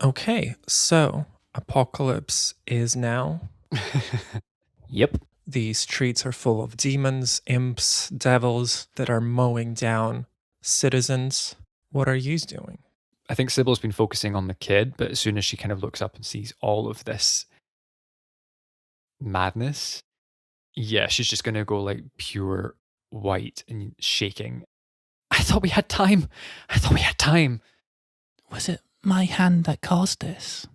Okay, so apocalypse is now. Yep. The streets are full of demons, imps, devils that are mowing down citizens. What are you doing? I think Sybil's been focusing on the kid, but as soon as she kind of looks up and sees all of this madness, yeah, she's just going to go like pure white and shaking. I thought we had time. Was it my hand that caused this?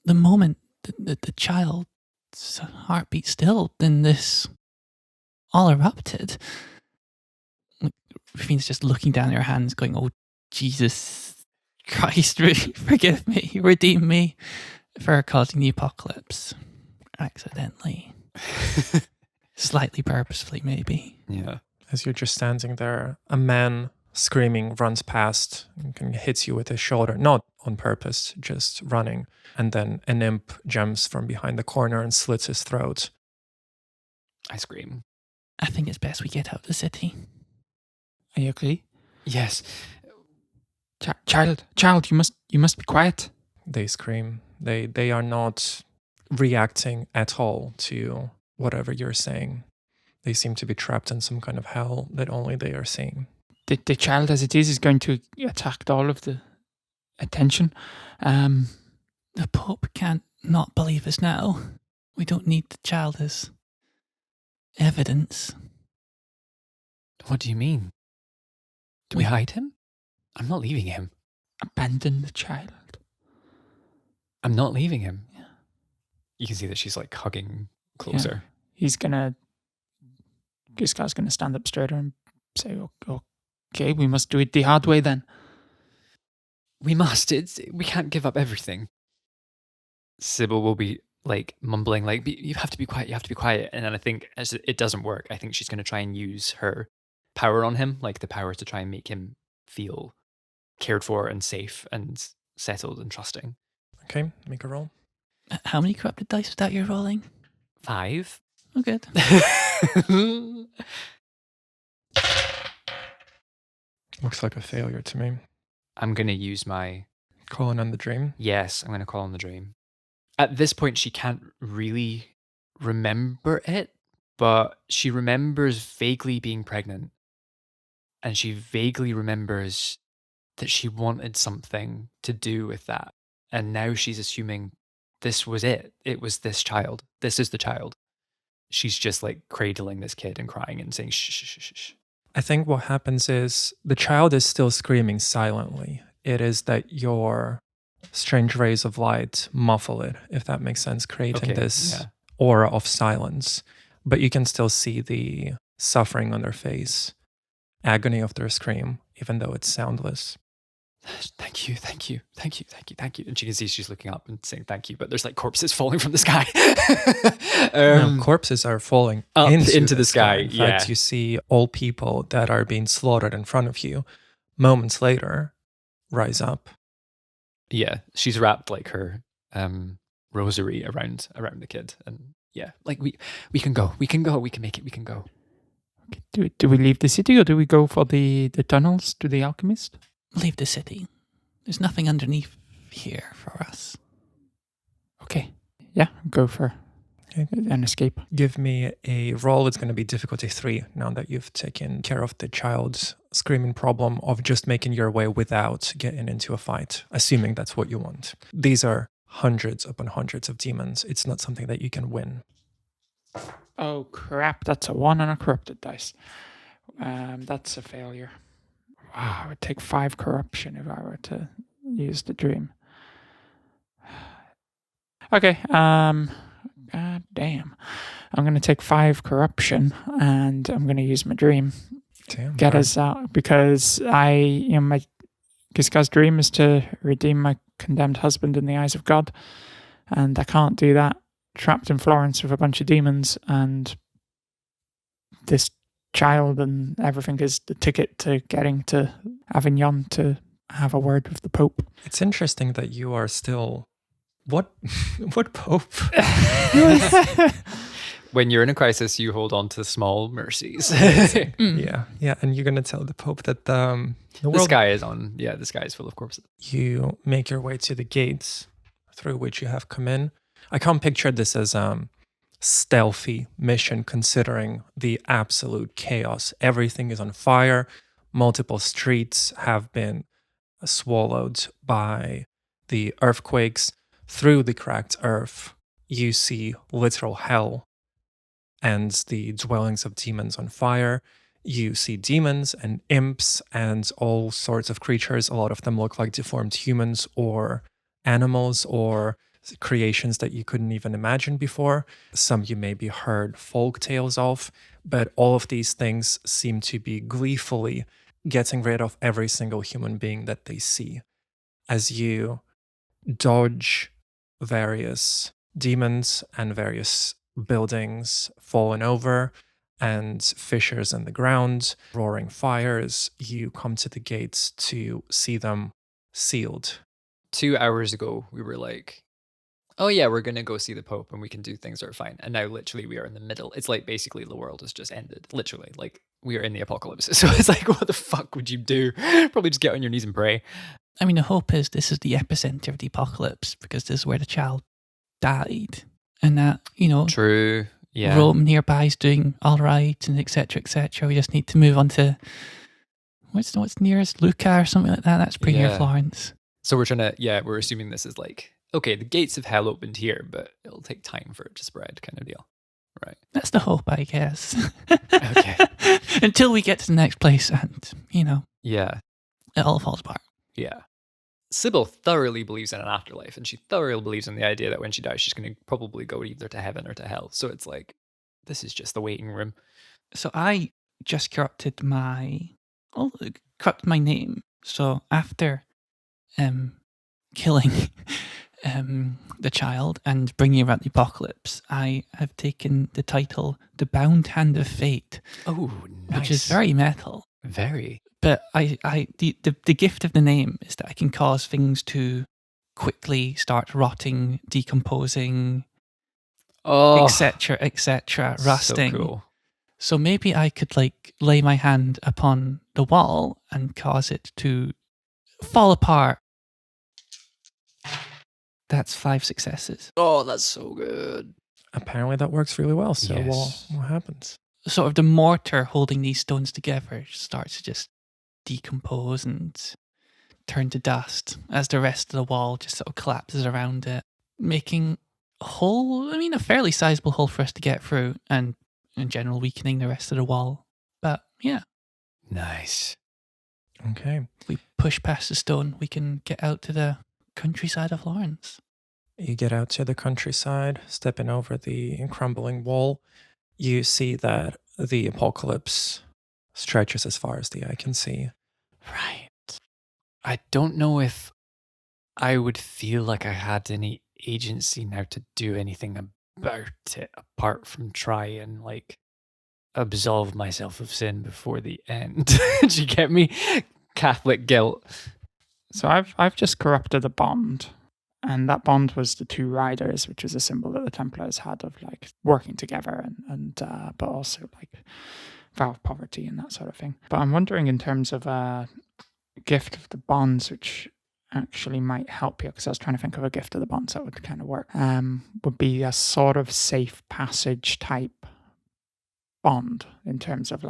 The moment the child's heartbeat stilled, then this all erupted. Rafine's just looking down at her hands, going, "Oh, Jesus Christ, forgive me, redeem me for causing the apocalypse. Accidentally. Slightly purposefully, maybe." Yeah. As you're just standing there, a man screaming runs past and kind of hits you with his shoulder, not on purpose, just running. And then an imp jumps from behind the corner and slits his throat. I scream. I think it's best we get out of the city. Are you okay? Yes. Child, you must be quiet. They scream. They are not reacting at all to whatever you're saying. They seem to be trapped in some kind of hell that only they are seeing. The child as it is going to attract all of the attention. The Pope can't not believe us now. We don't need the child as evidence. What do you mean? Do we hide him? I'm not leaving him. Abandon the child. I'm not leaving him. Yeah. You can see that she's like hugging closer. This guy's gonna stand up straighter and say, "Okay, we must do it the hard way then." We must. We can't give up everything. Sybil will be like mumbling, like, "You have to be quiet. You have to be quiet." And then I think as it doesn't work, I think she's going to try and use her power on him, like the power to try and make him feel cared for and safe and settled and trusting. Okay, make a roll. How many corrupted dice was that you're rolling? 5. Oh, good. Looks like a failure to me. I'm going to use my... Calling on the dream? Yes, I'm going to call on the dream. At this point, she can't really remember it, but she remembers vaguely being pregnant. And she vaguely remembers that she wanted something to do with that. And now she's assuming this was it. It was this child. This is the child. She's just like cradling this kid and crying and saying, shh, shh, shh, shh. I think what happens is the child is still screaming silently. It is that your strange rays of light muffle it, if that makes sense, creating this aura of silence. But you can still see the suffering on their face, agony of their scream, even though it's soundless. Thank you. And she can see she's looking up and saying thank you, but there's like corpses falling from the sky. No, corpses are falling up into the sky. In fact, you see all people that are being slaughtered in front of you, moments later, rise up. Yeah, she's wrapped like her rosary around the kid, and yeah, like we can go, we can make it, we can go. Okay, do we leave the city or do we go for the tunnels to the alchemist? Leave the city. There's nothing underneath here for us. Okay, yeah, go for an escape. Give me a roll. It's going to be difficulty 3 now that you've taken care of the child's screaming problem of just making your way without getting into a fight, assuming that's what you want. These are hundreds upon hundreds of demons. It's not something that you can win. Oh crap, that's a 1 on a corrupted dice. That's a failure. Wow, I would take 5 corruption if I were to use the dream. Okay, god damn. I'm going to take 5 corruption and I'm going to use my dream. Damn, Get us out, because my Kiska's dream is to redeem my condemned husband in the eyes of God, and I can't do that trapped in Florence with a bunch of demons, and this child and everything is the ticket to getting to Avignon to have a word with the Pope. It's interesting that you are still... What Pope? When you're in a crisis, you hold on to small mercies. Yeah. And you're going to tell the Pope that the sky is on. Yeah, the sky is full of corpses. You make your way to the gates through which you have come in. I can't picture this as stealthy mission considering the absolute chaos. Everything is on fire. Multiple streets have been swallowed by the earthquakes. Through the cracked earth, you see literal hell and the dwellings of demons on fire. You see demons and imps and all sorts of creatures. A lot of them look like deformed humans or animals or creations that you couldn't even imagine before. Some you maybe heard folk tales of, but all of these things seem to be gleefully getting rid of every single human being that they see. As you dodge various demons and various buildings fallen over and fissures in the ground, roaring fires, you come to the gates to see them sealed. 2 hours ago, we were like, oh yeah, we're going to go see the Pope and we can do things that are fine. And now literally we are in the middle. It's like basically the world has just ended. Literally, like we are in the apocalypse. So it's like, what the fuck would you do? Probably just get on your knees and pray. I mean, the hope is this is the epicenter of the apocalypse because this is where the child died. And that, True. Yeah. Rome nearby is doing all right and etc. etc. We just need to move on to what's nearest, Lucca or something like that. That's pretty near Florence. So we're assuming this is like, okay, the gates of hell opened here, but it'll take time for it to spread kind of deal. Right. That's the hope, I guess. Okay. Until we get to the next place and, Yeah. it all falls apart. Yeah. Sybil thoroughly believes in an afterlife, and she thoroughly believes in the idea that when she dies, she's going to probably go either to heaven or to hell. So it's like, this is just the waiting room. So I just corrupted my name. So after killing the child and bringing about the apocalypse, I have taken the title The Bound Hand of Fate. Oh, nice. Which is very metal. Very. But the gift of the name is that I can cause things to quickly start rotting, decomposing, etc., rusting. So cool. So maybe I could lay my hand upon the wall and cause it to fall apart. That's 5 successes. Oh, that's so good. Apparently that works really well. So Yes. what happens? Sort of the mortar holding these stones together starts to just decompose and turn to dust as the rest of the wall just sort of collapses around it, making a fairly sizable hole for us to get through and in general weakening the rest of the wall. But yeah. Nice. Okay. We push past the stone, we can get out to the countryside of Florence. You get out to the countryside, stepping over the crumbling wall. You see that the apocalypse stretches as far as the eye can see. Right. I don't know if I would feel like I had any agency now to do anything about it apart from try and absolve myself of sin before the end. Do you get me? Catholic guilt. So I've just corrupted a bond, and that bond was the 2 riders, which was a symbol that the Templars had of working together and but also vow of poverty and that sort of thing. But I'm wondering in terms of a gift of the bonds, which actually might help you, because I was trying to think of a gift of the bonds that would kind of work. Would be a sort of safe passage type bond in terms of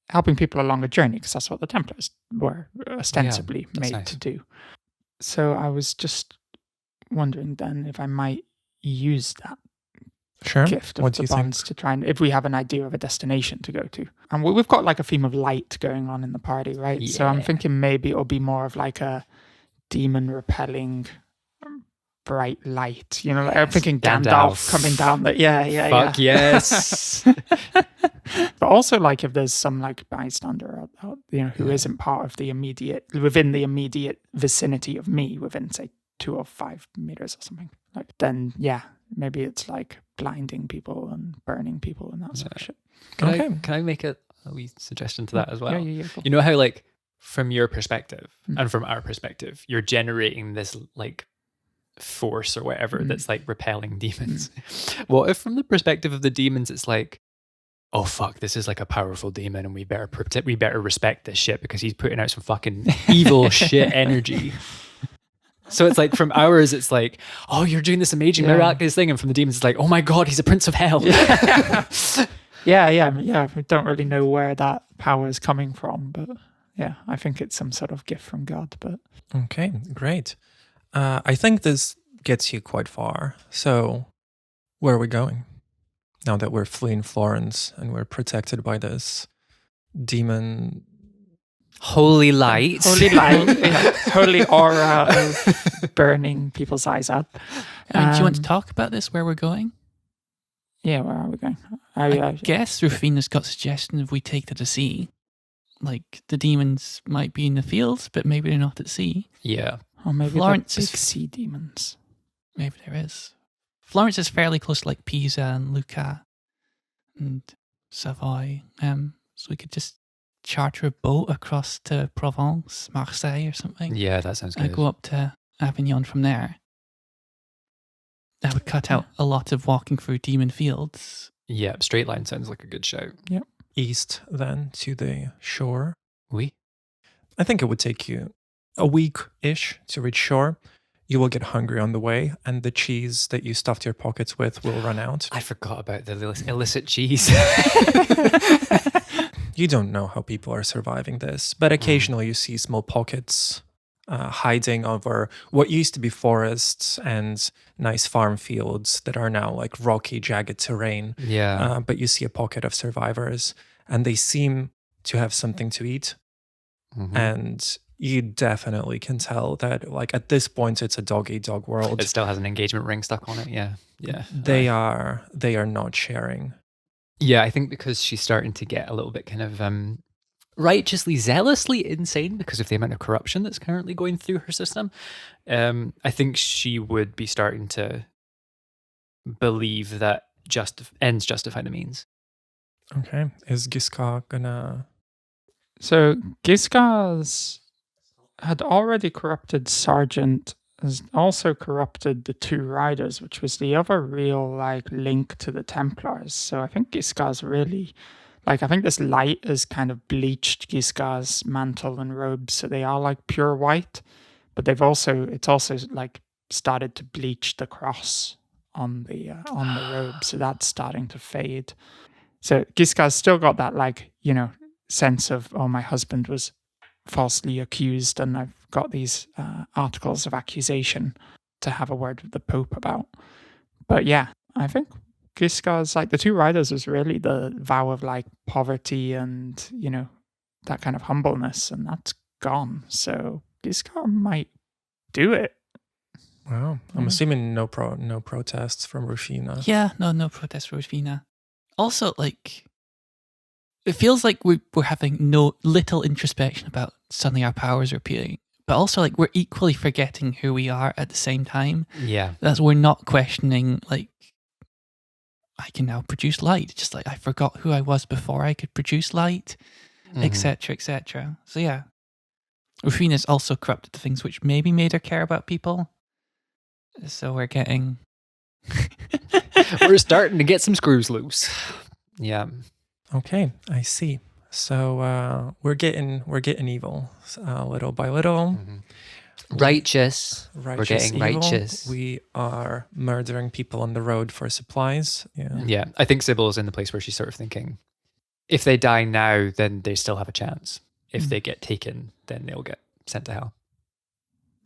helping people along a journey, because that's what the Templars were ostensibly made to do. So I was just wondering then if I might use that gift of the bonds to try and, if we have an idea of a destination to go to. And we've got a theme of light going on in the party, right? Yeah. So I'm thinking maybe it'll be more of a demon repelling bright light, yes. I'm thinking Gandalf coming down that. Fuck yes. But also if there's some bystander who isn't part of within the immediate vicinity of me, within say 2 or 5 meters or something, then maybe it's blinding people and burning people and that sort of shit. Can I make a wee suggestion to that as well? Yeah. You know how from your perspective and from our perspective, you're generating this force or whatever that's like repelling demons. What if from the perspective of the demons, it's like, oh fuck, this is like a powerful demon and we better respect this shit because he's putting out some fucking evil shit energy. So it's like from ours, it's like, oh, you're doing this amazing miraculous thing. And from the demons, it's like, oh my God, he's a prince of hell. Yeah. We don't really know where that power is coming from, but yeah, I think it's some sort of gift from God. But okay, great. I think this gets you quite far. So where are we going? Now that we're fleeing Florence and we're protected by this demon... Holy light. Holy aura of burning people's eyes out. Do you want to talk about this, where we're going? Yeah, where are we going? I guess Rufina's got suggestion if we take to the sea. Like, the demons might be in the fields, but maybe they're not at sea. Yeah. Or maybe Florence big sea demons. Maybe there is. Florence is fairly close to like Pisa and Lucca and Savoy. So we could just charter a boat across to Provence, Marseille or something. Yeah, that sounds good. And go up to Avignon from there. That would cut out a lot of walking through demon fields. Yeah, straight line sounds like a good shout. Yep. East then to the shore. Oui. I think it would take you a week-ish to reach shore. You will get hungry on the way, and the cheese that you stuffed your pockets with will run out. I forgot about the illicit cheese. You don't know how people are surviving this, but occasionally you see small pockets hiding over what used to be forests and nice farm fields that are now like rocky, jagged terrain. Yeah. But you see a pocket of survivors, and they seem to have something to eat. Mm-hmm. And you definitely can tell that, like, at this point, it's a dog-eat-dog world. It still has an engagement ring stuck on it. Yeah. They are not sharing. Yeah, I think because she's starting to get a little bit kind of righteously, zealously insane because of the amount of corruption that's currently going through her system. I think she would be starting to believe that ends justify the means. Okay. Is Giscard gonna... So Giscard's had already corrupted Sargent, has also corrupted the two riders, which was the other real like link to the Templars. So I think Giscard's really, like, I think this light has kind of bleached Giscard's mantle and robes, so they are like pure white. But it's also like started to bleach the cross on the robe, so that's starting to fade. So Giscard's still got that, like, you know, sense of, oh, my husband was falsely accused and I've got these articles of accusation to have a word with the Pope about. But yeah, I think Giscard's, like, the two riders was really the vow of like poverty and, you know, that kind of humbleness, and that's gone. So Giscard might do it. Wow. I'm assuming no protests from Rufina. Yeah, no protests from Rufina. Also, like, it feels like we're having little introspection about suddenly our powers are appearing, but also like we're equally forgetting who we are at the same time. Yeah. That's, we're not questioning, like, I can now produce light. Just like I forgot who I was before I could produce light, etc., etc. So yeah, Rufina's also corrupted the things which maybe made her care about people. So we're getting... We're starting to get some screws loose. Yeah. Okay, I see. So we're getting evil little by little. Righteous. We're getting evil. righteous. We are murdering people on the road for supplies. Yeah. I think Sybil is in the place where she's sort of thinking, if they die now, then they still have a chance. If they get taken, then they'll get sent to hell.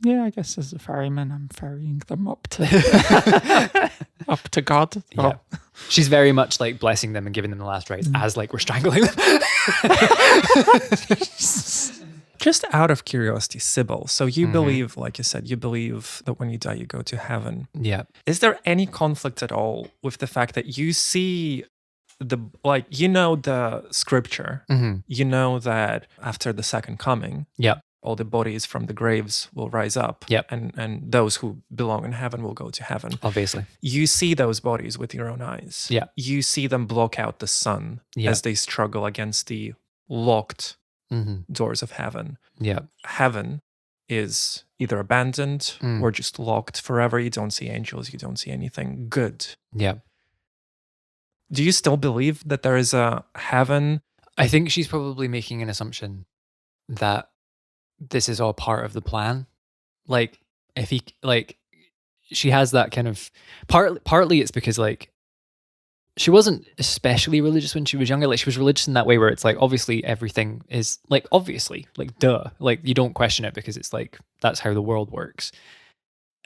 Yeah, I guess as a ferryman, I'm ferrying them up to up to God. Yeah. She's very much like blessing them and giving them the last rites as like we're strangling them. Just out of curiosity, Sybil, so you believe, like you said, you believe that when you die, you go to heaven. Yeah. Is there any conflict at all with the fact that you see the scripture, you know that after the second coming, all the bodies from the graves will rise up, and those who belong in heaven will go to heaven. Obviously. You see those bodies with your own eyes. Yeah. You see them block out the sun as they struggle against the locked doors of heaven. Yeah. Heaven is either abandoned or just locked forever. You don't see angels, you don't see anything good. Yeah. Do you still believe that there is a heaven? I think she's probably making an assumption that this is all part of the plan. Like, if he, like, she has that kind of, partly it's because, like, she wasn't especially religious when she was younger. Like, she was religious in that way where it's like, obviously everything is like, obviously, like, duh, like, you don't question it because it's like, that's how the world works.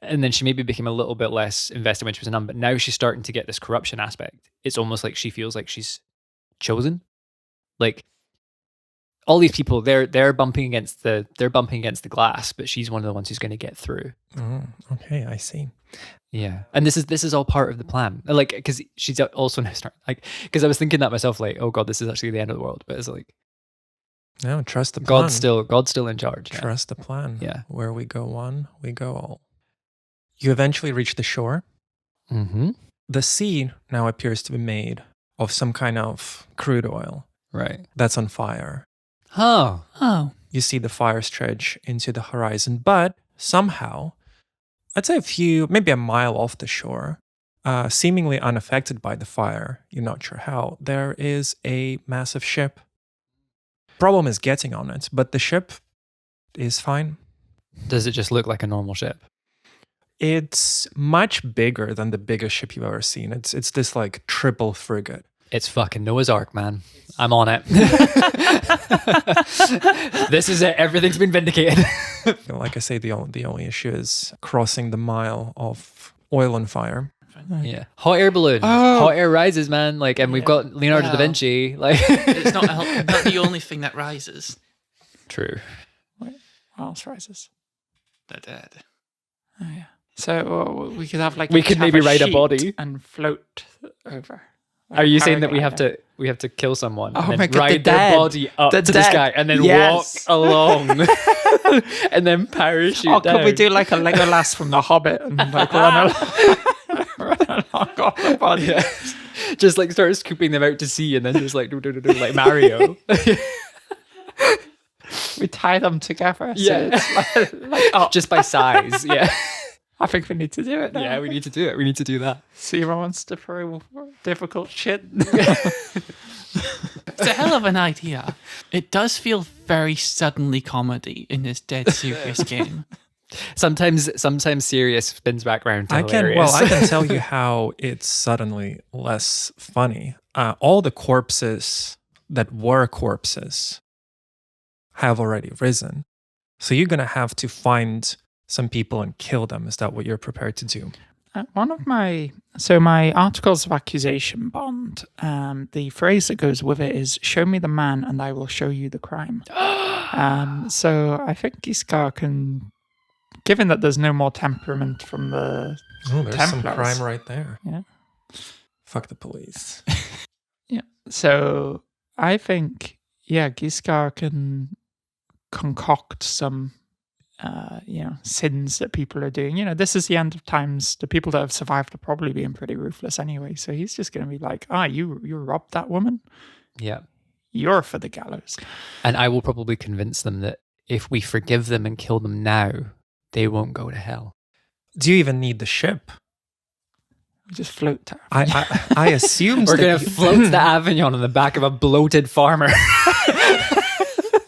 And then she maybe became a little bit less invested when she was a nun, but now she's starting to get this corruption aspect. It's almost like she feels like she's chosen. Like, all these people, they're bumping against the glass, but she's one of the ones who's going to get through. Okay, I see. Yeah, and this is all part of the plan. Like, because she's also now starting, like, because I was thinking that myself, like, oh god, this is actually the end of the world. But it's like, no, trust the plan. God's still in charge. Trust the plan. Yeah, where we go one, we go all. You eventually reach the shore. Mm-hmm. The sea now appears to be made of some kind of crude oil. Right. That's on fire. Oh. You see the fire stretch into the horizon, but somehow, I'd say maybe a mile off the shore, seemingly unaffected by the fire, you're not sure how, there is a massive ship. Problem is getting on it, but the ship is fine. Does it just look like a normal ship? It's much bigger than the biggest ship you've ever seen. It's this like triple frigate. It's fucking Noah's Ark, man. I'm on it. This is it. Everything's been vindicated. Like I say, the only issue is crossing the mile of oil on fire. Yeah, hot air balloon. Hot air rises, man. Like, and we've got Leonardo da Vinci. Like, it's not the only thing that rises. True. Wait, what else rises? The dead. Oh yeah. So we could have like we could maybe ride a body and float over. Are you saying that we have to kill someone and then God, ride their body up to the sky and then walk along and then parachute down? Could we do like a Legolas from The Hobbit and like run along all the body? Yeah. Just like start scooping them out to sea and then just like do like Mario. We tie them together. Yeah. So it's like just by size. Yeah. I think we need to do it now. Yeah, we need to do it. We need to do that. Zero wants to throw difficult shit. It's a hell of an idea. It does feel very suddenly comedy in this dead serious game. Sometimes serious spins back around to hilarious. I can tell you how it's suddenly less funny. All the corpses that were corpses have already risen. So you're going to have to find some people and kill them. Is that what you're prepared to do? One of my articles of accusation bond, the phrase that goes with it is "Show me the man, and I will show you the crime." So I think Giscard can, given that there's no more temperament from the there's Templars. Some crime right there. Yeah. Fuck the police. Yeah. So I think Giscard can concoct some sins that people are doing. This is the end of times. The people that have survived are probably being pretty ruthless anyway. So he's just going to be like, you robbed that woman? Yeah. You're for the gallows. And I will probably convince them that if we forgive them and kill them now, they won't go to hell. Do you even need the ship? We just float to I assume we're going to float to the Avignon on the back of a bloated farmer.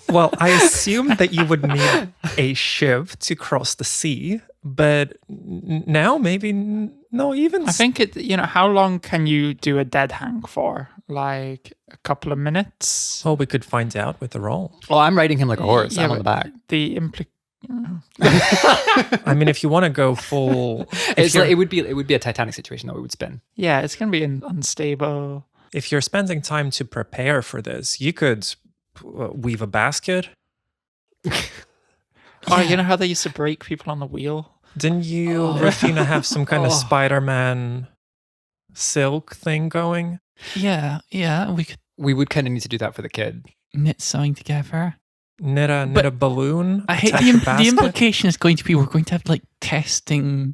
Well, I assume that you would need a ship to cross the sea, but now maybe no. Even I think how long can you do a dead hang for? Like a couple of minutes. Well, we could find out with the roll. Well, I'm riding him like a horse. I'm on the back. I mean, if you want to go full, it's like it would be a Titanic situation that we would spin. Yeah, it's going to be unstable. If you're spending time to prepare for this, you could weave a basket. You know how they used to break people on the wheel? Didn't you, Rafina, have some kind of Spider-Man silk thing going? Yeah, We would kind of need to do that for the kid. Knit something together. Knit a balloon. I hate the implication is going to be we're going to have like testing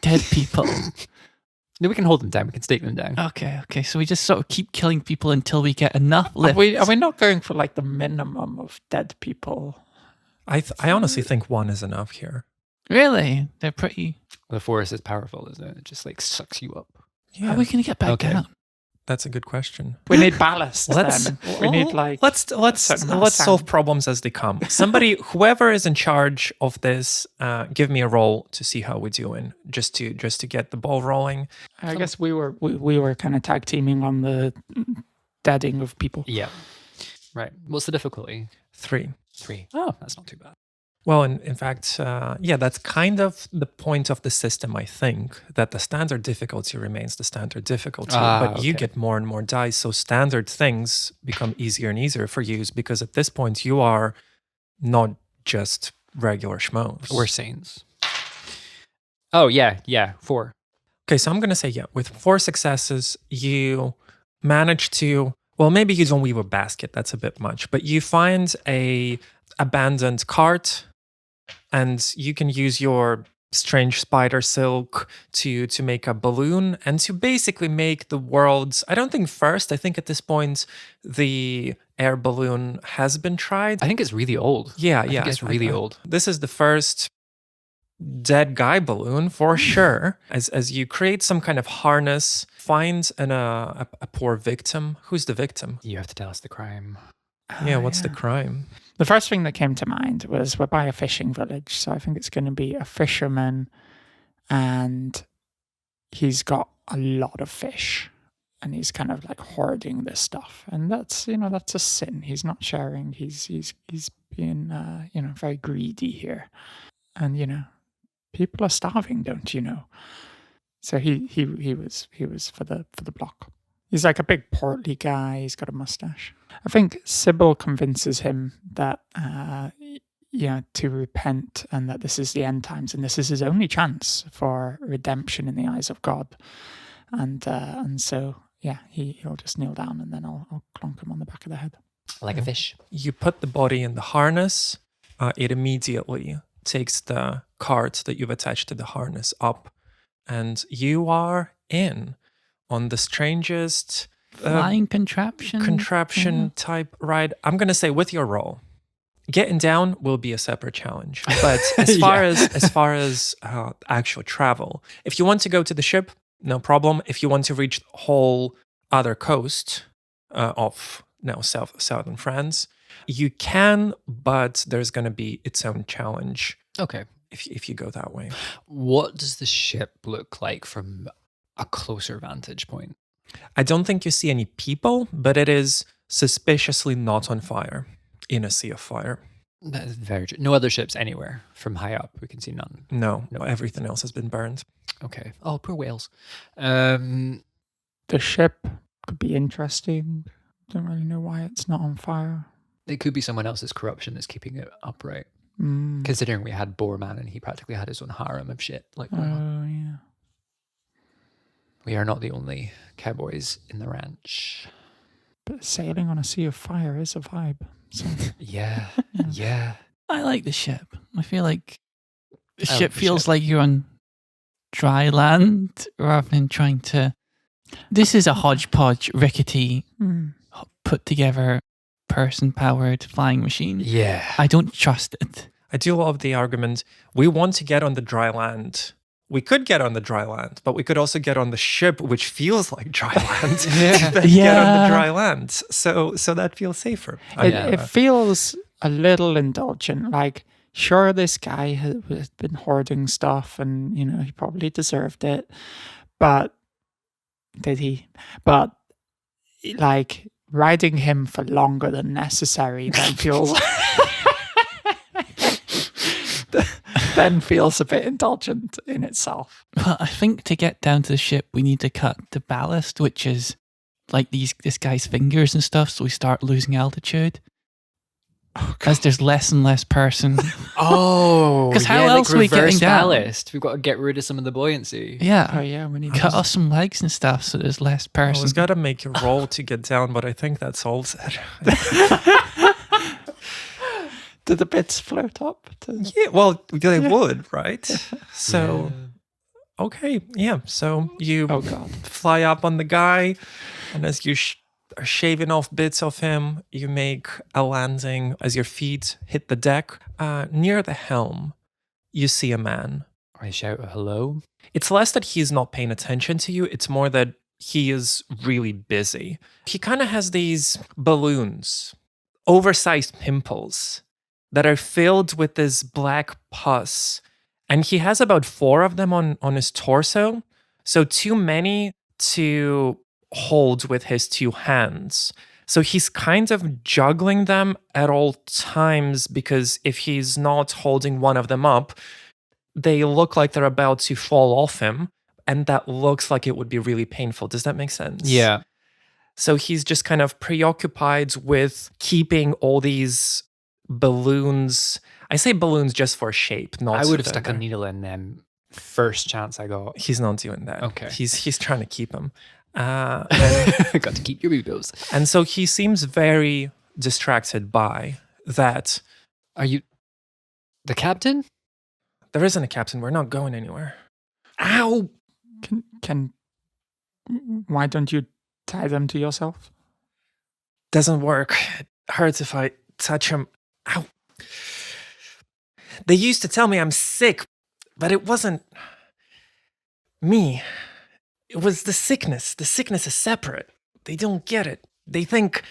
dead people. No, we can hold them down. We can stake them down. Okay. So we just sort of keep killing people until we get enough left. Are we not going for like the minimum of dead people? I honestly think 1 is enough here. Really? They're pretty... The force is powerful, isn't it? It just like sucks you up. How are we going to get back down? That's a good question. We need ballast. We need let's solve problems as they come. Somebody, whoever is in charge of this, give me a roll to see how we're doing, just to get the ball rolling. I guess we were kind of tag teaming on the deading of people. Yeah. Right. What's the difficulty? 3. Oh, that's not too bad. Well, in fact, that's kind of the point of the system, I think, that the standard difficulty remains the standard difficulty, but you get more and more dice, so standard things become easier and easier for you, because at this point you are not just regular schmoes. We're saints. Oh, yeah, 4. Okay, so I'm going to say, with 4 successes, you manage to, well, maybe you don't weave a basket, that's a bit much, but you find a abandoned cart, and you can use your strange spider silk to make a balloon and to basically make the world's, I don't think first, I think at this point the air balloon has been tried. I think it's really old. Yeah, I think it's really old. This is the first dead guy balloon for sure. As you create some kind of harness, find a poor victim. Who's the victim? You have to tell us the crime. What's the crime? The first thing that came to mind was we're by a fishing village, so I think it's going to be a fisherman, and he's got a lot of fish, and he's kind of like hoarding this stuff, and that's a sin. He's not sharing. He's being very greedy here, and people are starving, don't you know? So he was for the block. He's like a big portly guy. He's got a mustache. I think Sybil convinces him that, to repent, and that this is the end times, and this is his only chance for redemption in the eyes of God. And so, he'll just kneel down, and then I'll clonk him on the back of the head. Like a fish. You put the body in the harness. It immediately takes the cart that you've attached to the harness up, and you are in on the strangest flying contraption type ride. I'm going to say with your roll, getting down will be a separate challenge. But as far as actual travel, if you want to go to the ship, no problem. If you want to reach the whole other coast of southern France, you can, but there's going to be its own challenge. Okay. If you go that way. What does the ship look like from a closer vantage point? I don't think you see any people, but it is suspiciously not on fire in a sea of fire. That is very true. No other ships anywhere from high up. We can see none. No, everything else has been burned. Okay. Oh, poor whales. The ship could be interesting. Don't really know why it's not on fire. It could be someone else's corruption that's keeping it upright. Considering we had Boorman and he practically had his own harem of shit. Yeah. We are not the only cowboys in the ranch. But sailing on a sea of fire is a vibe. So. Yeah. I like the ship. I feel like the ship feels like you're on dry land rather than trying to... This is a hodgepodge, rickety, put together, person-powered flying machine. Yeah. I don't trust it. I do love the argument. We want to get on the dry land. We could get on the dry land, but we could also get on the ship, which feels like dry land. Get on the dry land. So that feels safer. It feels a little indulgent. Like, sure, this guy has been hoarding stuff, and he probably deserved it. But did he? But like riding him for longer than necessary then feels. Then feels a bit indulgent in itself. Well, I think to get down to the ship, we need to cut the ballast, which is like this guy's fingers and stuff, so we start losing altitude. As there's less and less person. Because how else are we getting down? Ballast. We've got to get rid of some of the buoyancy. Yeah. Oh yeah, we need cut off some legs and stuff so there's less person. I was got to make a roll to get down, but I think that solves it. Did the bits float up? Yeah, well, they would, right? So, okay, yeah. So you fly up on the guy, and as you are shaving off bits of him. You make a landing as your feet hit the deck. Near the helm, you see a man. I shout hello. It's less that he's not paying attention to you. It's more that he is really busy. He kind of has these balloons, oversized pimples that are filled with this black pus. And he has about 4 of them on his torso. So too many to hold with his 2 hands. So he's kind of juggling them at all times, because if he's not holding one of them up, they look like they're about to fall off him. And that looks like it would be really painful. Does that make sense? Yeah. So he's just kind of preoccupied with keeping all these balloons. I say balloons just for shape. Not I would have stuck a needle in them first chance I got. He's not doing that. Okay. He's trying to keep them. Got to keep your boobies. And so he seems very distracted by that. Are you the captain? There isn't a captain. We're not going anywhere. Ow! Why don't you tie them to yourself? Doesn't work. It hurts if I touch him. Ow! They used to tell me I'm sick, but it wasn't me. It was the sickness. The sickness is separate. They don't get it. They think,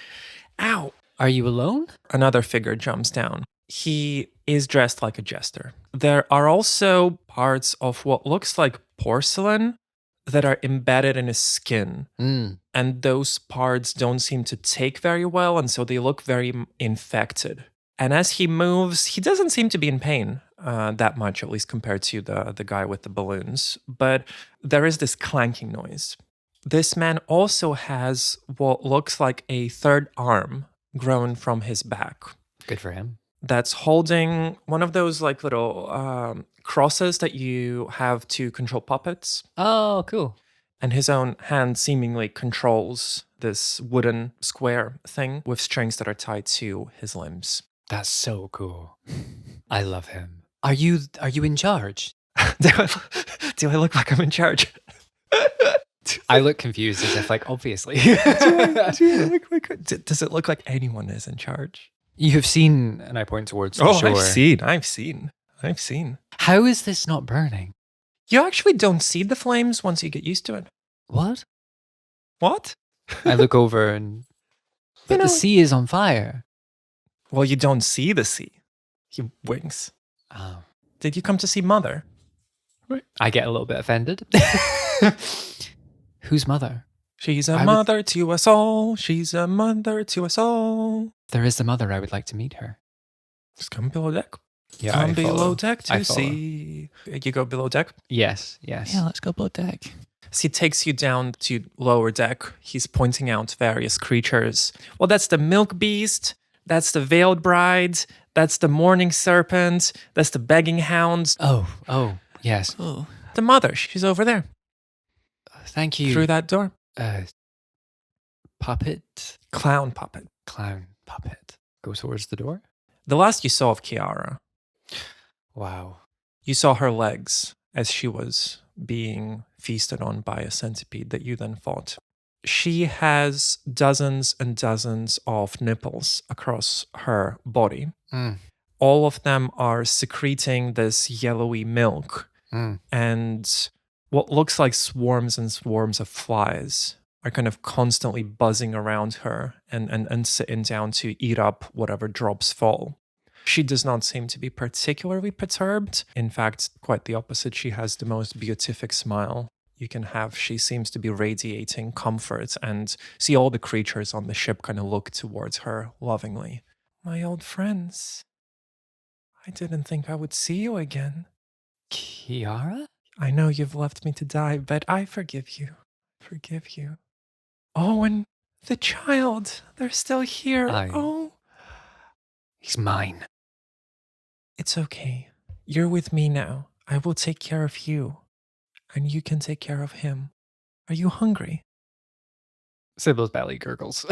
ow. Are you alone? Another figure jumps down. He is dressed like a jester. There are also parts of what looks like porcelain that are embedded in his skin. And those parts don't seem to take very well, and so they look very infected. And as he moves, he doesn't seem to be in pain that much, at least compared to the guy with the balloons. But there is this clanking noise. This man also has what looks like a third arm grown from his back. Good for him. That's holding one of those like little crosses that you have to control puppets. Oh, cool. And his own hand seemingly controls this wooden square thing with strings that are tied to his limbs. That's so cool. I love him. Are you in charge? Do I look like I'm in charge? I look confused as if, like, obviously. Do I look like, does it look like anyone is in charge? You have seen, and I point towards the shore. I've seen. How is this not burning? You actually don't see the flames once you get used to it. What? What? I look over and... But the sea is on fire. Well, you don't see the sea. He winks. Oh. Did you come to see Mother? I get a little bit offended. Whose mother? She's a mother to us all. She's a mother to us all. There is the mother. I would like to meet her. Just come below deck. Yeah, come below deck to see. You go below deck? Yes. Yeah, let's go below deck. So he takes you down to lower deck. He's pointing out various creatures. Well, that's the milk beast. That's the veiled bride. That's the mourning serpent. That's the begging hound. Oh, yes. Oh, The mother. She's over there. Thank you. Through that door. Puppet? Clown puppet. Clown puppet. Go towards the door? The last you saw of Kiara, Wow. you saw her legs as she was being feasted on by a centipede that you then fought. She has dozens and dozens of nipples across her body. All of them are secreting this yellowy milk. And what looks like swarms and swarms of flies are kind of constantly buzzing around her and sitting down to eat up whatever drops fall. She does not seem to be particularly perturbed. In fact, quite the opposite. She has the most beatific smile you can have. She seems to be radiating comfort, and see all the creatures on the ship kind of look towards her lovingly. My old friends, I didn't think I would see you again. Kiara? I know you've left me to die, but I forgive you. Forgive you. Oh, and the child, they're still here. Oh. He's mine. It's okay. You're with me now. I will take care of you, and you can take care of him. Are you hungry? Sybil's belly gurgles.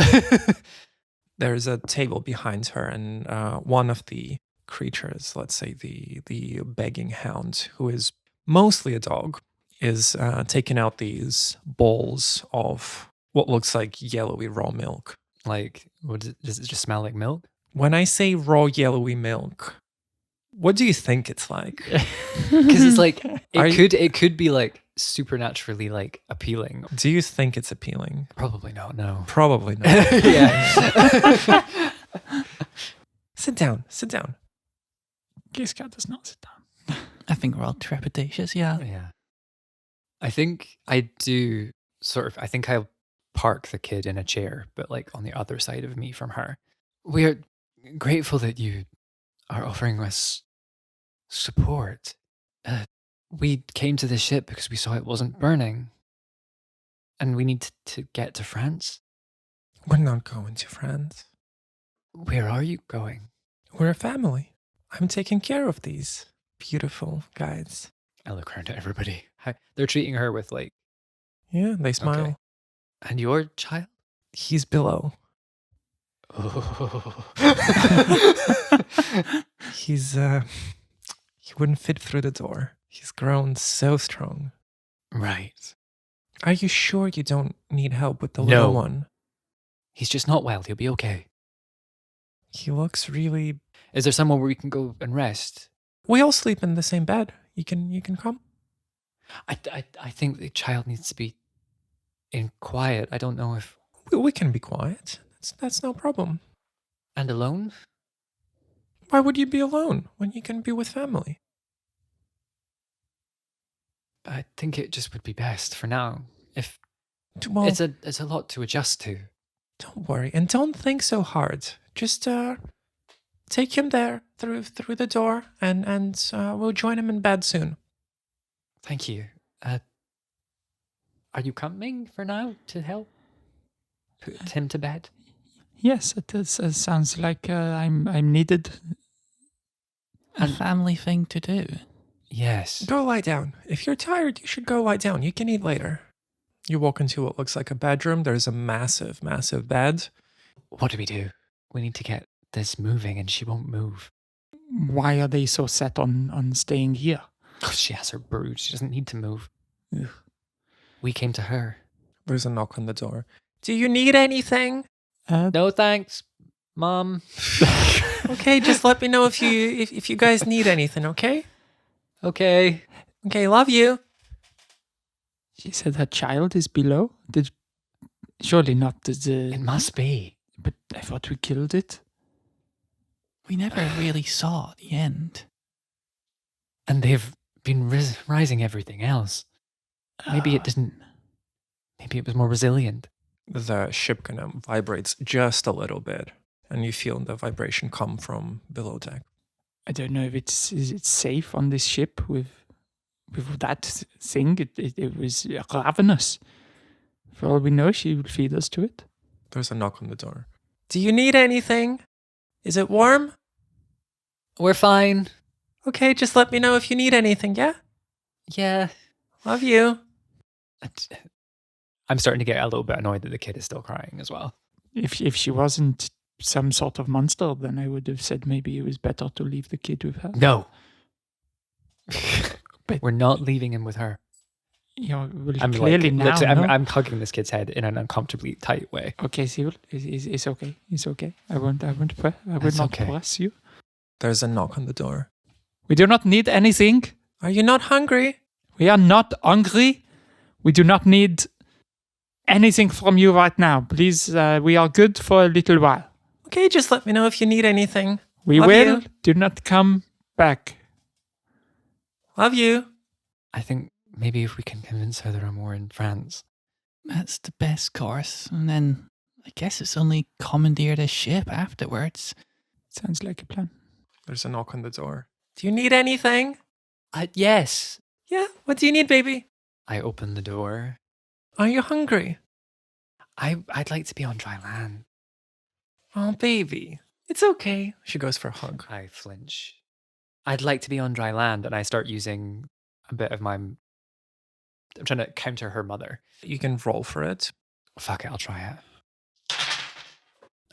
There's a table behind her, and one of the creatures, let's say the begging hound, who is mostly a dog, is taking out these bowls of what looks like yellowy raw milk. Like, does it just smell like milk? When I say raw yellowy milk, what do you think it's like? Because it's like it could be like supernaturally like appealing. Do you think it's appealing? Probably not. No. Probably not. Yeah. Sit down. Sit down. Giscard does not sit down. I think we're all trepidatious, yeah. Yeah. I think I do I think I'll park the kid in a chair, but like on the other side of me from her. We're grateful that you are offering us support. We came to the ship because we saw it wasn't burning. And we need to get to France. We're not going to France. Where are you going? We're a family. I'm taking care of these beautiful guys. I look around at everybody. They're treating her with like... Yeah, they smile. Okay. And your child? He's below. Oh. He's, he wouldn't fit through the door. He's grown so strong. Right. Are you sure you don't need help with the little one? He's just not well. He'll be okay. He looks really... Is there somewhere where we can go and rest? We all sleep in the same bed. You can come. I think the child needs to be in quiet. I don't know if... We can be quiet. That's no problem. And alone? Why would you be alone when you can be with family? I think it just would be best for now. If well, it's a lot to adjust to. Don't worry, and don't think so hard. Just take him there through the door, and we'll join him in bed soon. Thank you. Are you coming for now to help put him to bed? Yes, it is. It sounds like I'm needed. A family thing to do. Yes. Go lie down. If you're tired, you should go lie down. You can eat later. You walk into what looks like a bedroom. There's a massive, massive bed. What do? We need to get this moving, and she won't move. Why are they so set on staying here? Oh, she has her brood. She doesn't need to move. Ugh. We came to her. There's a knock on the door. Do you need anything? No thanks, Mom. Okay, just let me know if you guys need anything, okay? Okay. Okay, love you. She said her child is below. Surely not the... It must be. But I thought we killed it. We never really saw the end. And they've been rising everything else. Maybe it didn't. Maybe it was more resilient. The ship kind of vibrates just a little bit, and you feel the vibration come from below deck. I don't know if is it safe on this ship with that thing. It was ravenous. For all we know, she would feed us to it. There's a knock on the door. Do you need anything? Is it warm? We're fine. Okay, just let me know if you need anything, yeah? Yeah. Love you. I'm starting to get a little bit annoyed that the kid is still crying as well. If she wasn't some sort of monster, then I would have said maybe it was better to leave the kid with her. No. But we're not leaving him with her. You know, well, I'm clearly like, now. I'm hugging this kid's head in an uncomfortably tight way. Okay, Cyril, it's okay. It's okay. I will not press you. There's a knock on the door. We do not need anything. Are you not hungry? We are not hungry. We do not need anything from you right now. Please, we are good for a little while. Okay, just let me know if you need anything. We Love will. you. Do not come back. Love you. I think maybe if we can convince her there are more in France. That's the best course. And then I guess it's only commandeer the ship afterwards. Sounds like a plan. There's a knock on the door. Do you need anything? Yes. Yeah, what do you need, baby? I open the door. Are you hungry? I'd like to be on dry land. Oh, baby. It's okay. She goes for a hug. I flinch. I'd like to be on dry land, and I start using a bit of my... I'm trying to counter her mother. You can roll for it. Fuck it, I'll try it.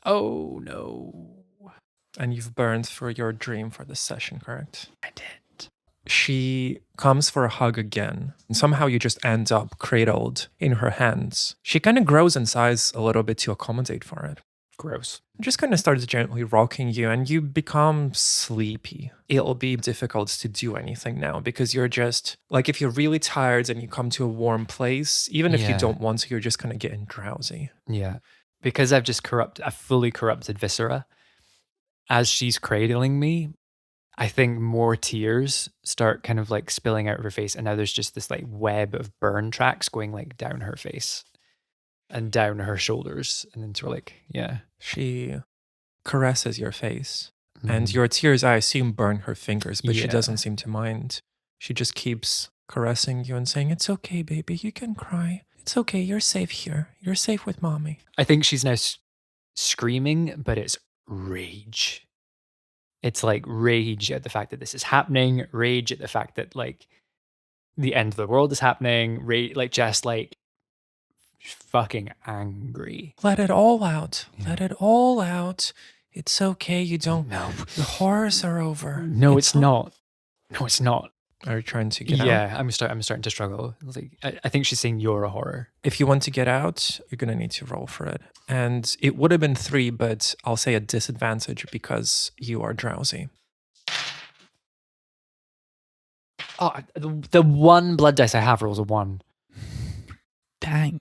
Oh, no. And you've burned for your dream for this session, correct? I did. She comes for a hug again, and somehow you just end up cradled in her hands. She kind of grows in size a little bit to accommodate for it. Gross. Just kind of starts gently rocking you, and you become sleepy. It'll be difficult to do anything now because you're just, like, if you're really tired and you come to a warm place, even if you don't want to, you're just kind of getting drowsy. Yeah. Because I've fully corrupted Viscera. As she's cradling me, I think more tears start kind of like spilling out of her face. And now there's just this like web of burn tracks going like down her face and down her shoulders. And into her like, yeah. She caresses your face. And your tears, I assume, burn her fingers, but she doesn't seem to mind. She just keeps caressing you and saying, "It's okay, baby. You can cry. It's okay. You're safe here. You're safe with mommy." I think she's now screaming, but it's rage. It's like rage at the fact that this is happening, rage at the fact that like the end of the world is happening, like just like fucking angry. Let it all out. Let it all out. It's okay. You don't know. The horrors are over. No, it's not. No, it's not. Are you trying to get out? Yeah, I'm starting to struggle. Like, I think she's saying you're a horror. If you want to get out, you're going to need to roll for it. And it would have been 3, but I'll say a disadvantage because you are drowsy. Oh, the one blood dice I have rolls a 1. Dang.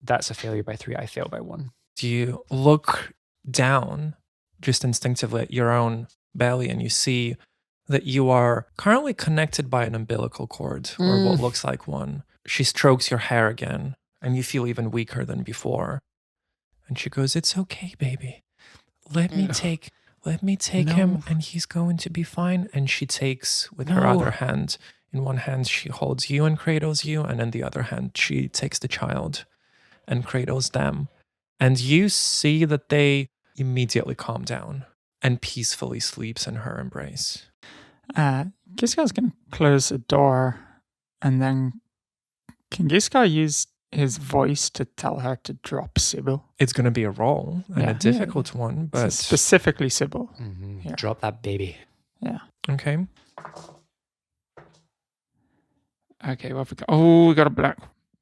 That's a failure by 3. I fail by 1. Do you look down just instinctively at your own belly and you see that you are currently connected by an umbilical cord or what looks like one. She strokes your hair again and you feel even weaker than before. And she goes, "It's okay, baby. Let me take him and he's going to be fine." And she takes with her other hand. In one hand, she holds you and cradles you. And in the other hand, she takes the child and cradles them. And you see that they immediately calm down and peacefully sleeps in her embrace. Giskar's going to close the door, and then can Giscar use his voice to tell her to drop Sybil? It's going to be a roll and a difficult one, but specifically Sybil. Mm-hmm. Drop that baby. Yeah. Okay. Okay, what have we got? Oh, we got a black.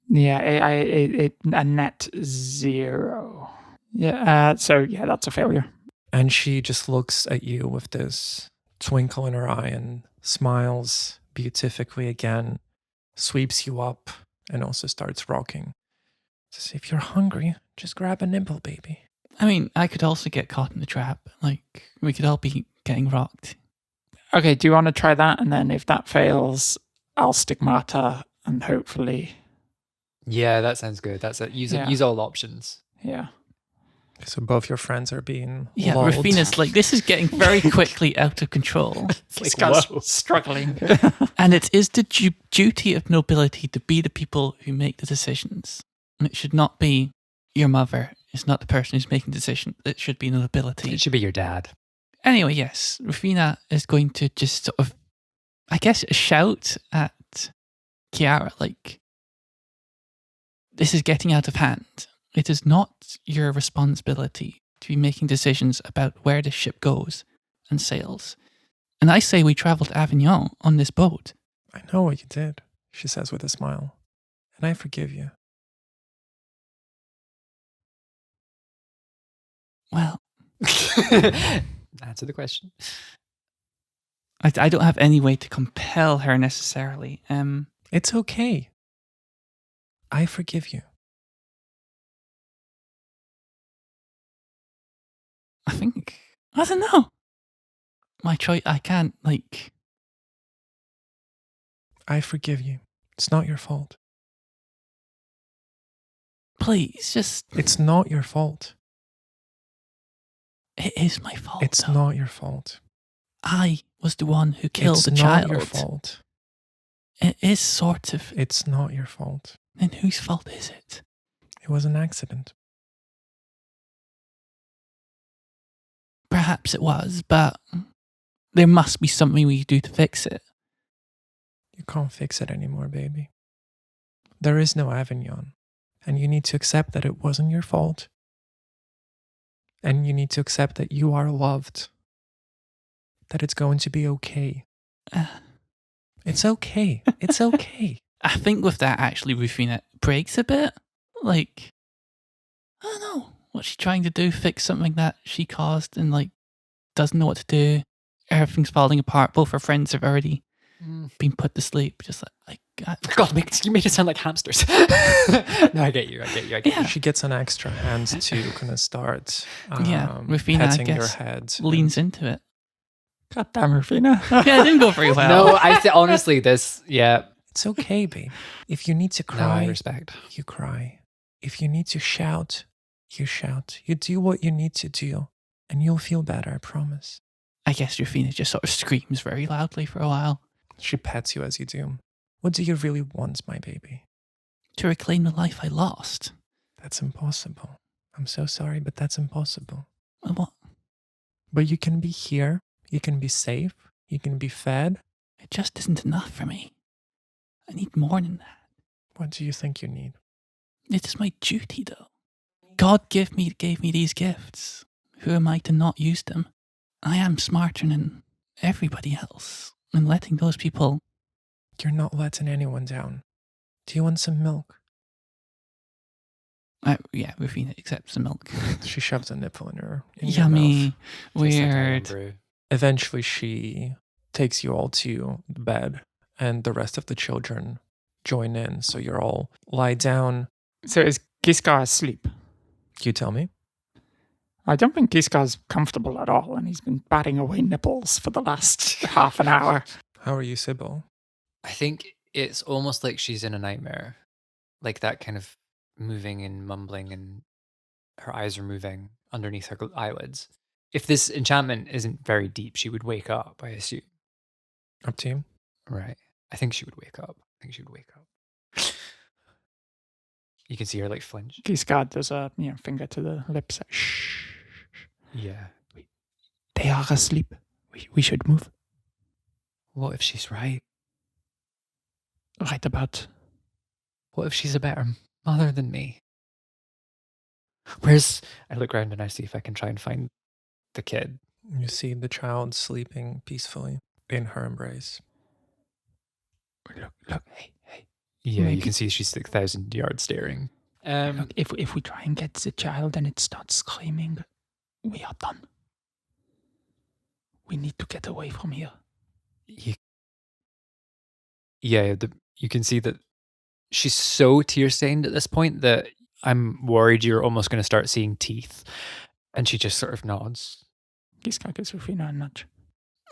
Yeah, a net 0. Yeah. So yeah, that's a failure. And she just looks at you with this twinkle in her eye and smiles beatifically again, sweeps you up, and also starts rocking. Says, "If you're hungry, just grab a nibble, baby." I mean, I could also get caught in the trap. Like, we could all be getting rocked. Okay, do you want to try that? And then if that fails, I'll stigmata and hopefully... Yeah, that sounds good. That's it. Use all options. Yeah. So both your friends are being lulled. Rufina's like, this is getting very quickly out of control. It's like, struggling. And it is the duty of nobility to be the people who make the decisions. And it should not be your mother. It's not the person who's making the decision. It should be nobility. It should be your dad. Anyway, yes, Rufina is going to just sort of, I guess, shout at Kiara, like, this is getting out of hand. It is not your responsibility to be making decisions about where the ship goes and sails. And I say we travel to Avignon on this boat. "I know what you did," she says with a smile, "and I forgive you." Well, answer the question. I don't have any way to compel her necessarily. It's okay. I forgive you. I don't know. My choice, I can't, like... I forgive you. It's not your fault. Please, just... It's not your fault. It is my fault. It's not your fault. I was the one who killed the child. It's not your fault. It is sort of. It's not your fault. Then whose fault is it? It was an accident. Perhaps it was, but there must be something we can do to fix it. You can't fix it anymore, baby. There is no Avignon, and you need to accept that it wasn't your fault. And you need to accept that you are loved. That it's going to be okay. It's okay. It's okay. I think with that, actually, Rufina breaks a bit. Like, I don't know. What's she trying to do? Fix something that she caused and, like, doesn't know what to do. Everything's falling apart. Both her friends have already been put to sleep. Just like, God, you made it sound like hamsters. No, I get you. She gets an extra hand to kind of start Rufina, petting I your guess, head. leans into it. God damn, Rufina. Yeah, it didn't go very well. No, honestly, It's okay, babe. If you need to no, I cry, respect. you cry. If you need to shout, you shout. You do what you need to do, and you'll feel better, I promise. I guess Rufina just sort of screams very loudly for a while. She pets you as you do. What do you really want, my baby? To reclaim the life I lost. That's impossible. I'm so sorry, but that's impossible. What? But you can be here. You can be safe. You can be fed. It just isn't enough for me. I need more than that. What do you think you need? It is my duty, though. God gave me these gifts. Who am I to not use them? I am smarter than everybody else. And letting those people... You're not letting anyone down. Do you want some milk? Yeah, Rufina accepts the milk. She shoves a nipple in your Yummy. mouth. Weird. Eventually, she takes you all to bed, and the rest of the children join in. So you're all lie down. So is Giscard asleep? You tell me. I don't think Giscard's comfortable at all, and he's been batting away nipples for the last half an hour. How are you, Sybil? I think it's almost like she's in a nightmare. Like that kind of moving and mumbling, and her eyes are moving underneath her eyelids. If this enchantment isn't very deep, she would wake up, I assume. Up to you. Right. I think she would wake up. You can see her like flinch. Giscard does a finger to the lips. Shh. Yeah. They are asleep. We should move. What if she's right? Right about. What if she's a better mother than me? I look around and I see if I can try and find the kid. You see the child sleeping peacefully in her embrace. Look, hey. Yeah, you can see she's like 1,000 yards staring. Look, if we try and get the child and it starts screaming, we are done. We need to get away from here. You can see that she's so tear-stained at this point that I'm worried you're almost going to start seeing teeth. And she just sort of nods. Giscard gives Rufina a nudge.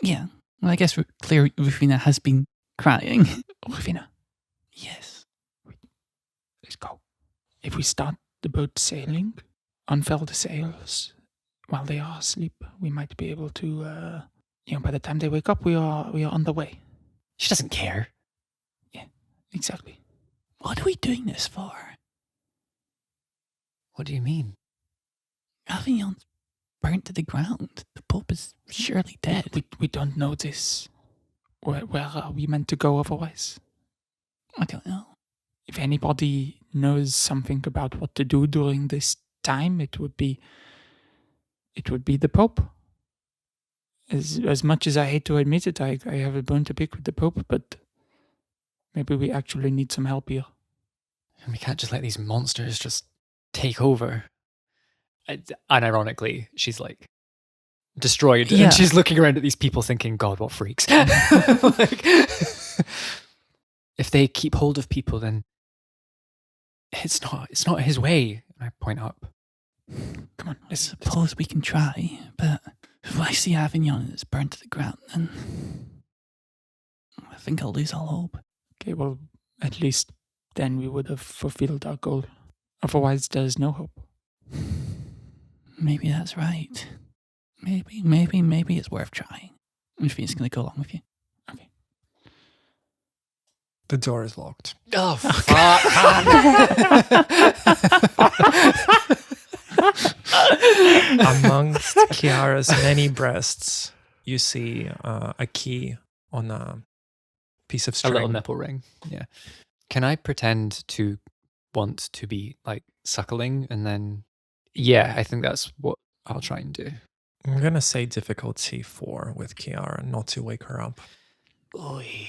Yeah. Well, I guess clearly Rufina has been crying. Rufina. Yes. Let's go. If we start the boat sailing, unfurl the sails while they are asleep, we might be able to, by the time they wake up, we are on the way. She doesn't care. Yeah, exactly. What are we doing this for? What do you mean? Avignon's burnt to the ground. The Pope is surely dead. We don't know this. Where are we meant to go otherwise? I don't know. If anybody knows something about what to do during this time, it would be the Pope. As much as I hate to admit it, I have a bone to pick with the Pope, but maybe we actually need some help here. And we can't just let these monsters just take over. Unironically, she's like destroyed, Yeah. and she's looking around at these people thinking, God, what freaks. If they keep hold of people, then it's not his way. I point up. Come on, I suppose we can try, but if I see Avignon and it's burnt to the ground, then I think I'll lose all hope. Okay, well, at least then we would have fulfilled our goal. Otherwise, there's no hope. Maybe that's right. Maybe it's worth trying. Rufina's going to go along with you. Okay. The door is locked. Oh, fuck. Amongst Kiara's many breasts, you see a key on a piece of A string. little nipple ring. Yeah. Can I pretend to want to be like suckling and then... Yeah, I think that's what I'll try and do. I'm going to say difficulty 4 with Kiara, not to wake her up. Oy.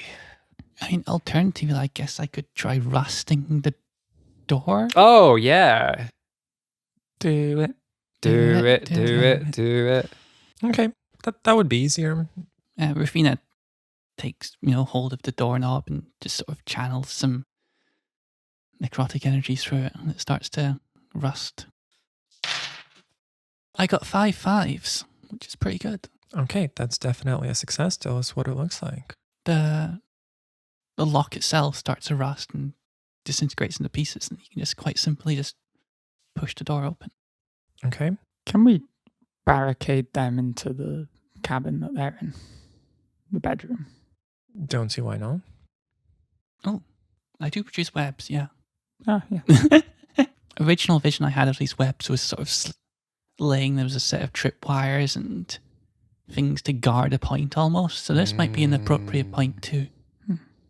I mean, alternatively, I guess I could try rusting the door. Oh, yeah. Do it. Do it. Okay, that would be easier. Rufina takes, hold of the doorknob and just sort of channels some necrotic energy through it, and it starts to rust. I got 5 5s, which is pretty good. Okay, that's definitely a success. Tell us what it looks like. The lock itself starts to rust and disintegrates into pieces, and you can just quite simply just push the door open. Okay. Can we barricade them into the cabin that they're in? The bedroom? Don't see why not. Oh, I do produce webs, yeah. Oh, yeah. Original vision I had of these webs was sort of laying, there was a set of tripwires and things to guard a point almost. So this might be an appropriate point to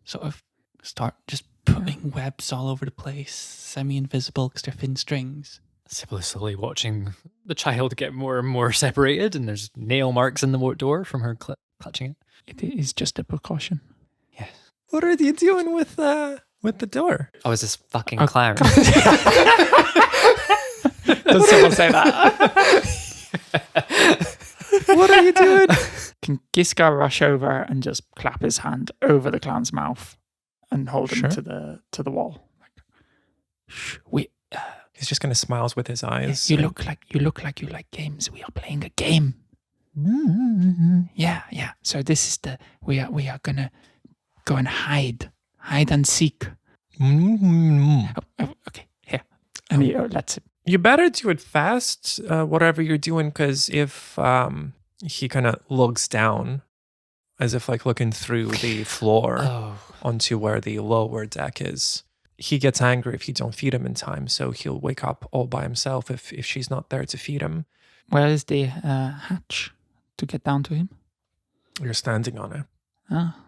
sort of start just putting webs all over the place, semi-invisible because they're thin strings. Sybil is slowly watching the child get more and more separated, and there's nail marks in the door from her clutching it. It is just a precaution. Yes. What are you doing with the door? Oh, is this fucking clown? Does someone say that? What are you doing? Can Giscard rush over and just clap his hand over the clown's mouth and hold him to the wall? Shh, He's just going to smile with his eyes. You look like you like games. We are playing a game. Yeah. So this is we are gonna go and hide and seek. Okay, here. And he lets it. You better do it fast, whatever you're doing, because if he kind of looks down, as if like looking through the floor onto where the lower deck is, he gets angry if you don't feed him in time, so he'll wake up all by himself if she's not there to feed him. Where is the hatch to get down to him? You're standing on it. Ah.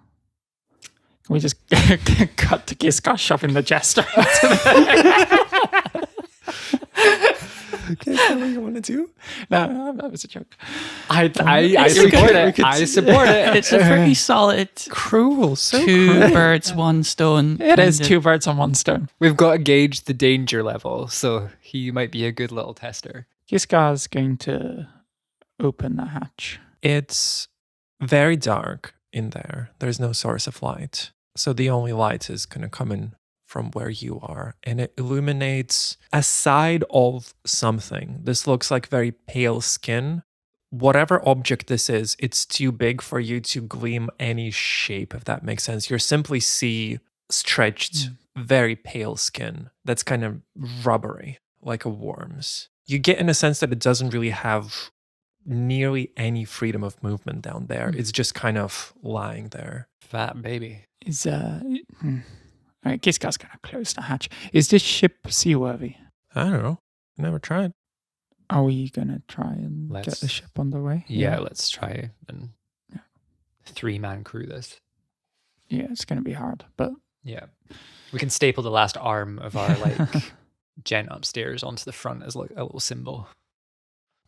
Can we just cut to Giscard shoving the jester? Okay, is that what you want to do? No, that was a joke. I support it. I support it. It's a very solid Cruel, so two cruel. birds, one stone. It is 2 birds on 1 stone. We've got to gauge the danger level, so he might be a good little tester. Giscard's going to open the hatch. It's very dark in there. There's no source of light. So the only light is going to come in from where you are, and it illuminates a side of something. This looks like very pale skin. Whatever object this is, it's too big for you to gleam any shape, if that makes sense. You simply see stretched, very pale skin that's kind of rubbery, like a worm's. You get in a sense that it doesn't really have nearly any freedom of movement down there. It's just kind of lying there. Fat baby. Is Giscard's going to close the hatch. Is this ship seaworthy? I don't know. Never tried. Are we going to try and get the ship on the way? Yeah, let's try and 3-man crew this. Yeah, it's going to be hard, but... Yeah. We can staple the last arm of our, gent upstairs onto the front as like a little symbol,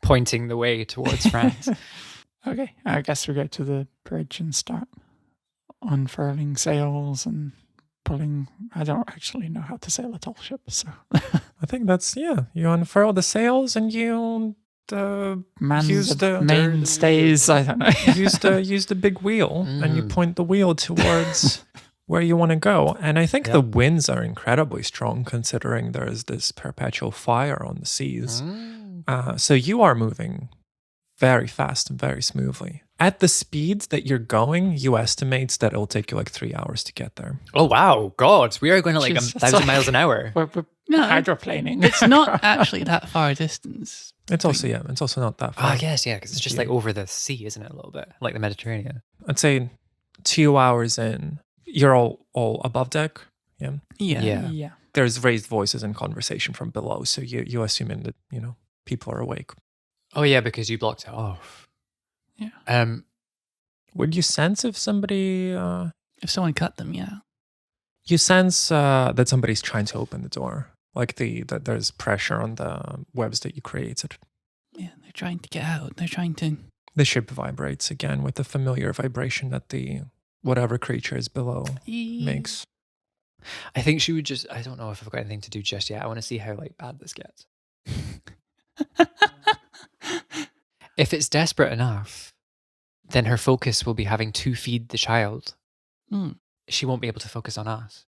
pointing the way towards France. Okay, I guess we go to the bridge and start unfurling sails and pulling. I don't actually know how to sail a tall ship, so I think that's, you unfurl the sails and you use the mainstays. I don't know. use the big wheel and you point the wheel towards where you want to go. And I think the winds are incredibly strong considering there is this perpetual fire on the seas. So you are moving very fast and very smoothly. At the speed that you're going, you estimate that it'll take you like 3 hours to get there. Oh, wow. God, we are going at like Jesus. 1,000 miles an hour. We're hydroplaning. It's not actually that far a distance. It's also not that far. I guess, because it's just like over the sea, isn't it, a little bit? Like the Mediterranean. I'd say 2 hours in, you're all above deck. Yeah. Yeah. There's raised voices and conversation from below, so you assuming that, people are awake. Oh, yeah, because you blocked it off. Yeah. Would you sense if somebody... If someone cut them, yeah. You sense that somebody's trying to open the door. Like that there's pressure on the webs that you created. Yeah, they're trying to get out. They're trying to... The ship vibrates again with the familiar vibration that the whatever creature is below makes. I think she would just, I don't know if I've got anything to do just yet. I want to see how like bad this gets. If it's desperate enough, then her focus will be having to feed the child. She won't be able to focus on us.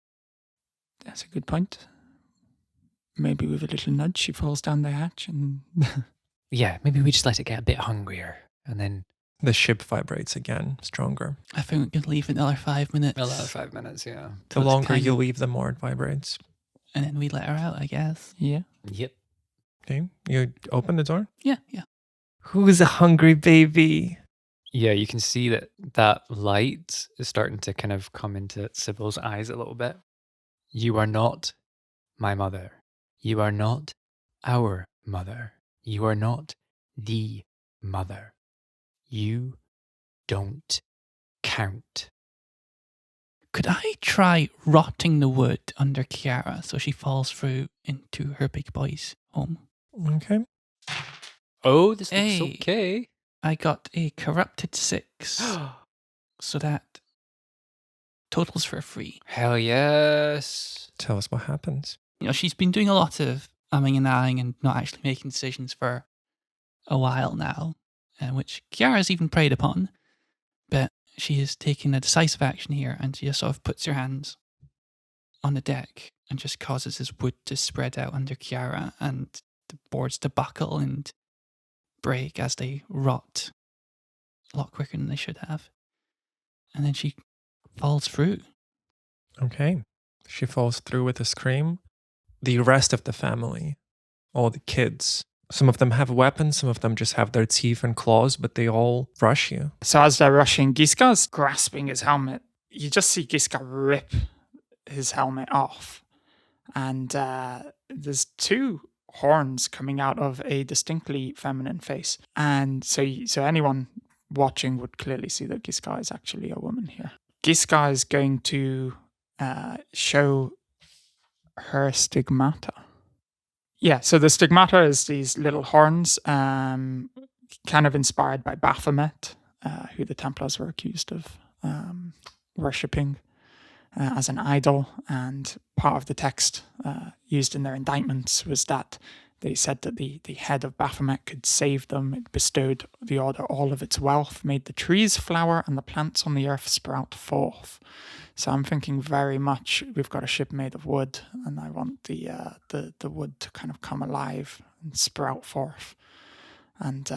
That's a good point. Maybe with a little nudge, she falls down the hatch and... Yeah, maybe we just let it get a bit hungrier and then... The ship vibrates again, stronger. I think we can leave another 5 minutes. Another 5 minutes, yeah. The longer you leave, the more it vibrates. And then we let her out, I guess. Yeah. Yep. Okay, you open the door? Yeah. Who's a hungry baby? Yeah, you can see that light is starting to kind of come into Sybil's eyes a little bit. You are not my mother. You are not our mother. You are not the mother. You don't count. Could I try rotting the wood under Kiara so she falls through into her big boy's home? Okay. Oh, this looks Hey. okay. I got a corrupted 6, so that totals for 3. Hell yes. Tell us what happens. She's been doing a lot of umming and ahhing and not actually making decisions for a while now, which Kiara's even preyed upon. But she is taking a decisive action here, and she just sort of puts her hands on the deck and just causes this wood to spread out under Kiara and the boards to buckle and break as they rot a lot quicker than they should have. And then she falls through. Okay. She falls through with a scream. The rest of the family, all the kids, some of them have weapons, some of them just have their teeth and claws, but they all rush you. So as they're rushing, Giska's grasping his helmet. You just see Giska rip his helmet off. And there's 2 horns coming out of a distinctly feminine face. And so anyone watching would clearly see that Giska is actually a woman here. Giska is going to show her stigmata. Yeah, so the stigmata is these little horns, kind of inspired by Baphomet, who the Templars were accused of worshipping as an idol. And part of the text used in their indictments was that they said that the head of Baphomet could save them. It bestowed the order all of its wealth, made the trees flower and the plants on the earth sprout forth. So I'm thinking very much we've got a ship made of wood, and I want the wood to kind of come alive and sprout forth, and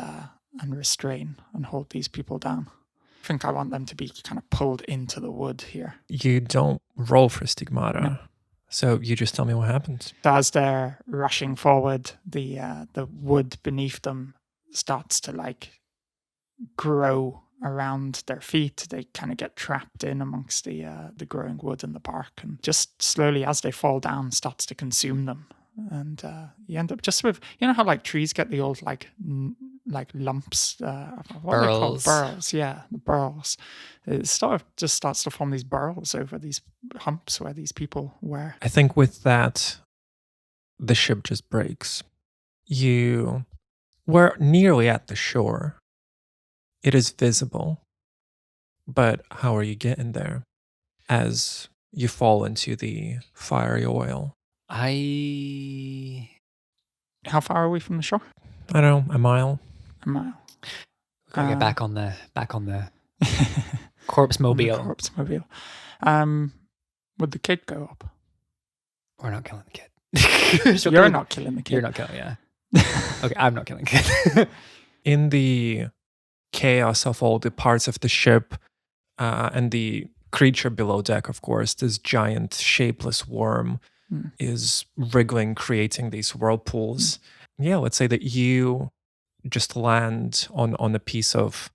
restrain and hold these people down. I think I want them to be kind of pulled into the wood here. You don't roll for stigmata. No. So you just tell me what happens. So as they're rushing forward, the wood beneath them starts to like grow around their feet. They kind of get trapped in amongst the growing wood and the bark, and just slowly as they fall down starts to consume them. And you end up just with, you know how like trees get the old like lumps, what are they called? Burls, yeah, the burls. It sort of just starts to form these burls over these humps where these people were. I think with that, the ship just breaks. You were nearly at the shore. It is visible. But how are you getting there as you fall into the fiery oil? How far are we from the shore? I don't know, a mile. A mile. Gotta get back on the corpse mobile. The corpse mobile. Would the kid go up? We're not killing the kid. You're not killing the kid. You're not killing, yeah. Okay, I'm not killing the kid. In the chaos of all the parts of the ship and the creature below deck, of course, this giant shapeless worm is wriggling, creating these whirlpools. Yeah, let's say that you just land on a piece of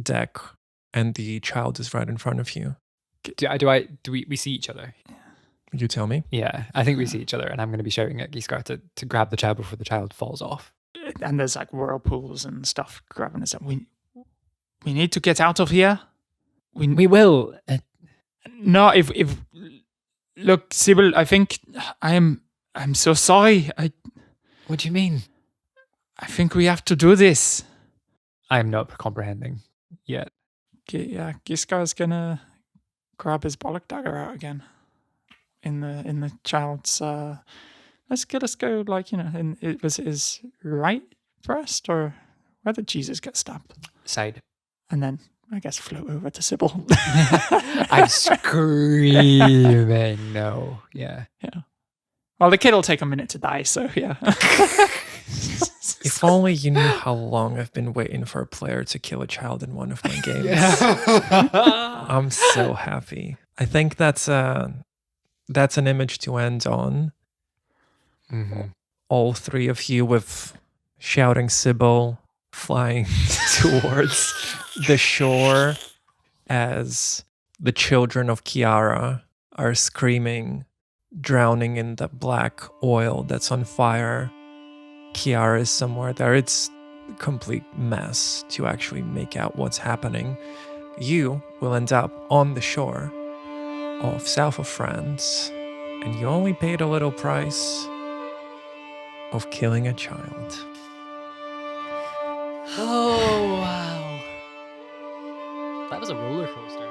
deck and the child is right in front of you. Do we see each other? You tell me. Yeah, I think we see each other, and I'm going to be shouting at Giskar to grab the child before the child falls off. And there's like whirlpools and stuff grabbing us up. We need to get out of here. We will. No, if look, Sybil, I think I'm so sorry. What do you mean? I think we have to do this. I'm not comprehending yet. Yeah, Giskar's gonna grab his bollock dagger out again in the child's. Let's go like it was his right breast, or where did Jesus get stabbed? Side. And then I guess float over to Sybil. I'm screaming no. Yeah. Yeah. Well, the kid will take a minute to die, so yeah. If only you knew how long I've been waiting for a player to kill a child in one of my games. I'm so happy. I think that's an image to end on. Mm-hmm. All three of you with shouting Sybil flying towards the shore as the children of Kiara are screaming, drowning in the black oil that's on fire. Kiara is somewhere there. It's a complete mess to actually make out what's happening. You will end up on the shore of south of France, and you only paid a little price of killing a child. Oh, wow. That was a roller coaster.